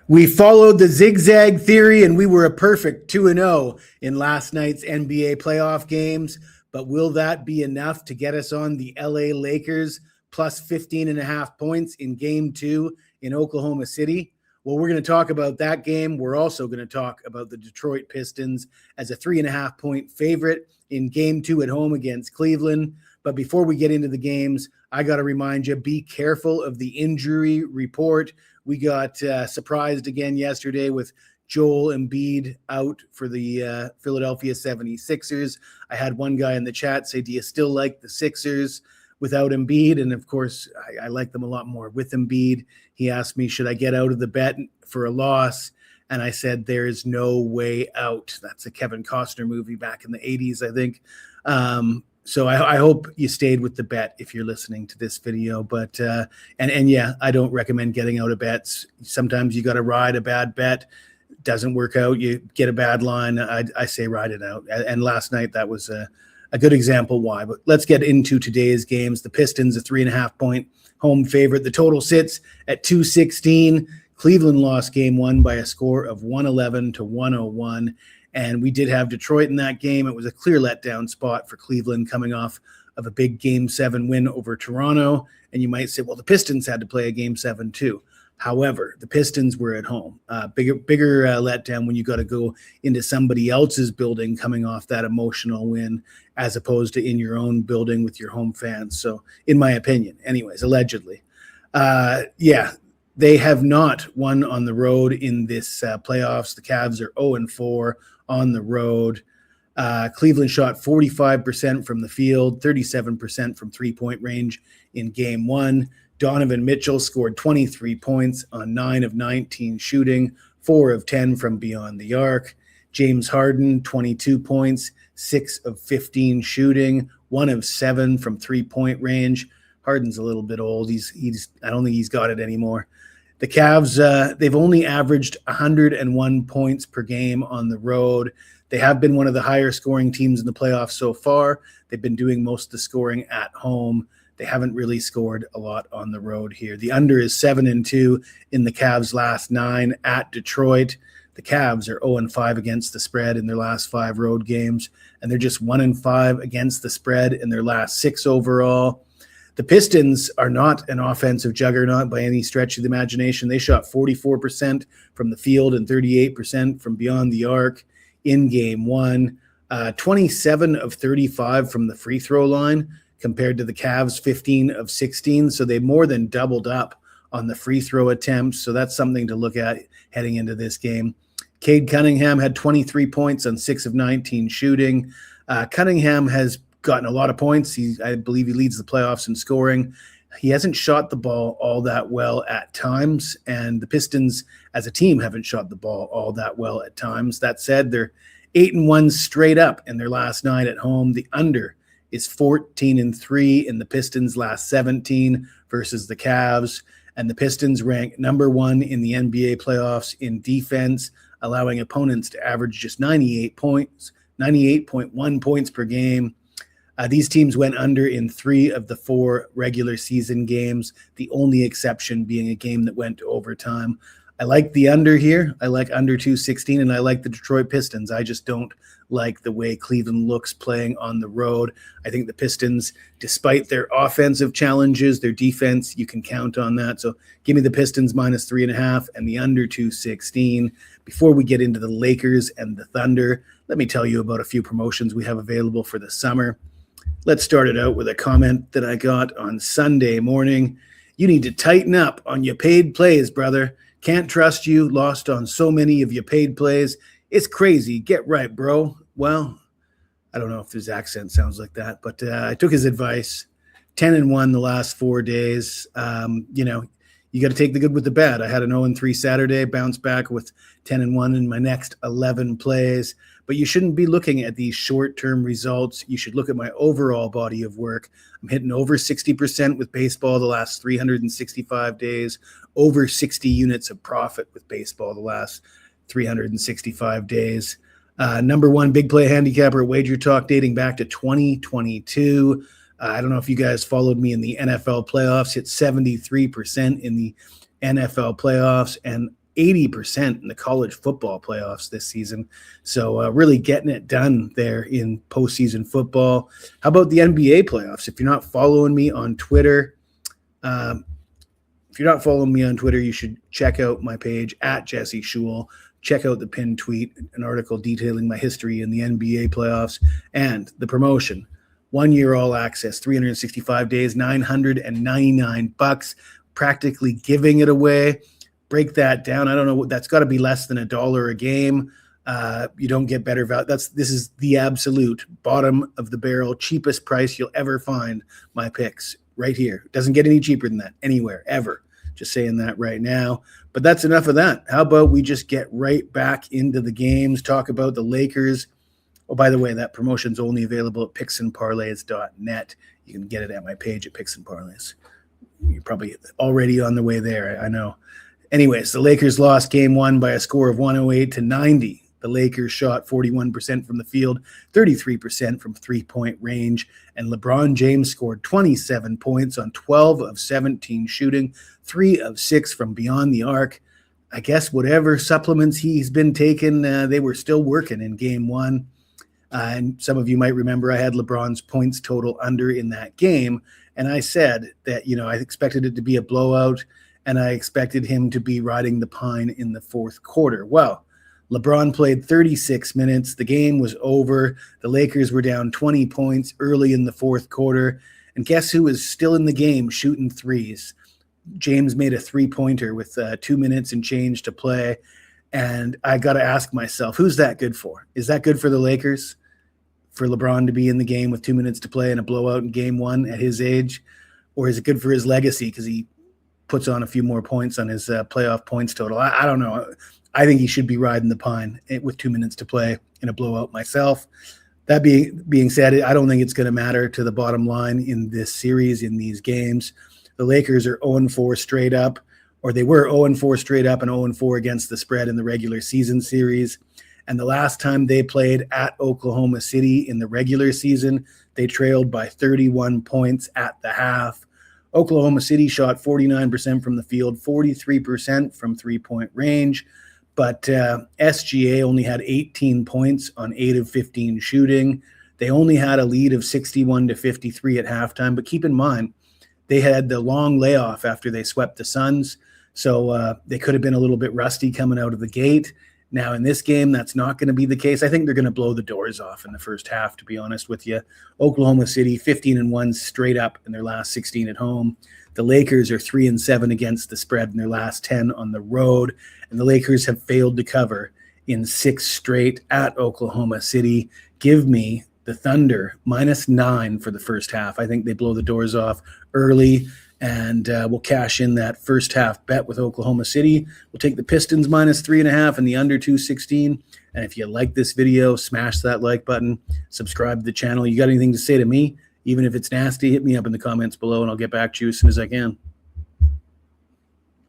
We followed the zigzag theory and we were a perfect 2-0 in last night's NBA playoff games. But will that be enough to get us on the LA Lakers plus 15.5 points in game 2 in Oklahoma City? Well, we're going to talk about that game. We're also going to talk about the Detroit Pistons as a 3.5 point favorite in game 2 at home against Cleveland. But before we get into the games, I got to remind you, be careful of the injury report. We got surprised again yesterday with Joel Embiid out for the Philadelphia 76ers. I had one guy in the chat say, do you still like the Sixers without Embiid? And of course, I like them a lot more with Embiid. He asked me, should I get out of the bet for a loss? And I said, there is no way out. That's a Kevin Costner movie back in the 80s, I think. So I hope you stayed with the bet if you're listening to this video. But and yeah, I don't recommend getting out of bets. Sometimes you got to ride a bad bet. Doesn't work out. You get a bad line. I say ride it out. And last night that was a good example why. But let's get into today's games. The Pistons, a 3.5 point home favorite. The total sits at 216. Cleveland lost game 1 by a score of 111 to 101. And we did have Detroit in that game. It was a clear letdown spot for Cleveland coming off of a big Game 7 win over Toronto. And you might say, well, the Pistons had to play a Game 7 too. However, the Pistons were at home. Bigger letdown when you got to go into somebody else's building coming off that emotional win as opposed to in your own building with your home fans. So in my opinion, anyways, allegedly. They have not won on the road in this playoffs. The Cavs are 0-4 on the road. Cleveland shot 45% from the field, 37% from three-point range in game 1. Donovan Mitchell scored 23 points on 9 of 19 shooting, 4 of 10 from beyond the arc. James Harden, 22 points, 6 of 15 shooting, 1 of 7 from three-point range. Harden's a little bit old. I don't think he's got it anymore. The Cavs, they've only averaged 101 points per game on the road. They have been one of the higher scoring teams in the playoffs so far. They've been doing most of the scoring at home. They haven't really scored a lot on the road here. The under is 7-2 in the Cavs' last 9 at Detroit. The Cavs are 0-5 against the spread in their last 5 road games, and they're just 1-5 against the spread in their last 6 overall. The Pistons are not an offensive juggernaut by any stretch of the imagination. They shot 44% from the field and 38% from beyond the arc in game 1. 27 of 35 from the free throw line compared to the Cavs' 15 of 16. So they more than doubled up on the free throw attempts. So that's something to look at heading into this game. Cade Cunningham had 23 points on 6 of 19 shooting. Cunningham has gotten a lot of points. I believe he leads the playoffs in scoring. He hasn't shot the ball all that well at times, and the Pistons as a team haven't shot the ball all that well at times. That said, they're 8-1 straight up in their last 9 at home. The under is 14-3 in the Pistons' last 17 versus the Cavs, and the Pistons rank number 1 in the NBA playoffs in defense, allowing opponents to average just 98.1 points per game. These teams went under in 3 of the 4 regular season games, the only exception being a game that went to overtime. I like the under here. I like under 216, and I like the Detroit Pistons. I just don't like the way Cleveland looks playing on the road. I think the Pistons, despite their offensive challenges, their defense, you can count on that. So give me the Pistons minus 3.5 and the under 216. Before we get into the Lakers and the Thunder, let me tell you about a few promotions we have available for the summer. Let's start it out with a comment that I got on Sunday morning. You need to tighten up on your paid plays, brother. Can't trust you. Lost on so many of your paid plays. It's crazy. Get right, bro. Well, I don't know if his accent sounds like that, but I took his advice. 10-1 the last 4 days. You got to take the good with the bad. I had an 0-3 Saturday, bounced back with 10-1 in my next 11 plays. But you shouldn't be looking at these short-term results. You should look at my overall body of work. I'm hitting over 60% with baseball the last 365 days, over 60 units of profit with baseball the last 365 days. Number 1 big play handicapper at WagerTalk dating back to 2022. I don't know if you guys followed me in the NFL playoffs, hit 73% in the NFL playoffs. And 80% in the college football playoffs this season. So really getting it done there in postseason football. How about the NBA playoffs? If you're not following me on Twitter, you should check out my page at Jesse Schule. Check out the pinned tweet, an article detailing my history in the NBA playoffs and the promotion. 1 year all access, 365 days, $999, practically giving it away. Break that down. I don't know. That's got to be less than $1 a game. You don't get better value. This is the absolute bottom of the barrel, cheapest price you'll ever find my picks right here. It doesn't get any cheaper than that anywhere, ever. Just saying that right now. But that's enough of that. How about we just get right back into the games, talk about the Lakers. Oh, by the way, that promotion's only available at picksandparlays.net. You can get it at my page at Picks and Parlays. You're probably already on the way there, I know. Anyways, the Lakers lost game one by a score of 108-90. The Lakers shot 41% from the field, 33% from three-point range, and LeBron James scored 27 points on 12 of 17 shooting, 3 of 6 from beyond the arc. I guess whatever supplements he's been taking, they were still working in game one. And some of you might remember I had LeBron's points total under in that game, and I said that, I expected it to be a blowout, and I expected him to be riding the pine in the fourth quarter. Well, LeBron played 36 minutes. The game was over. The Lakers were down 20 points early in the fourth quarter. And guess who was still in the game shooting threes? James made a three-pointer with 2 minutes and change to play. And I got to ask myself, who's that good for? Is that good for the Lakers? For LeBron to be in the game with 2 minutes to play and a blowout in game one at his age? Or is it good for his legacy because he puts on a few more points on his playoff points total? I don't know. I think he should be riding the pine with 2 minutes to play in a blowout myself. That being said, I don't think it's going to matter to the bottom line in this series, in these games. The Lakers are 0-4 straight up, or they were 0-4 straight up and 0-4 against the spread in the regular season series. And the last time they played at Oklahoma City in the regular season, they trailed by 31 points at the half. Oklahoma City shot 49% from the field, 43% from three-point range. But SGA only had 18 points on 8 of 15 shooting. They only had a lead of 61-53 at halftime. But keep in mind, they had the long layoff after they swept the Suns. So they could have been a little bit rusty coming out of the gate. Now, in this game, that's not going to be the case. I think they're going to blow the doors off in the first half, to be honest with you. Oklahoma City, 15-1 straight up in their last 16 at home. The Lakers are 3-7 against the spread in their last 10 on the road. And the Lakers have failed to cover in 6 straight at Oklahoma City. Give me the Thunder -9 for the first half. I think they blow the doors off early. And we'll cash in that first half bet with Oklahoma City. We'll take the Pistons -3.5 and the under 216. And if you like this video, smash that like button, subscribe to the channel. You got anything to say to me? Even if it's nasty, hit me up in the comments below and I'll get back to you as soon as I can.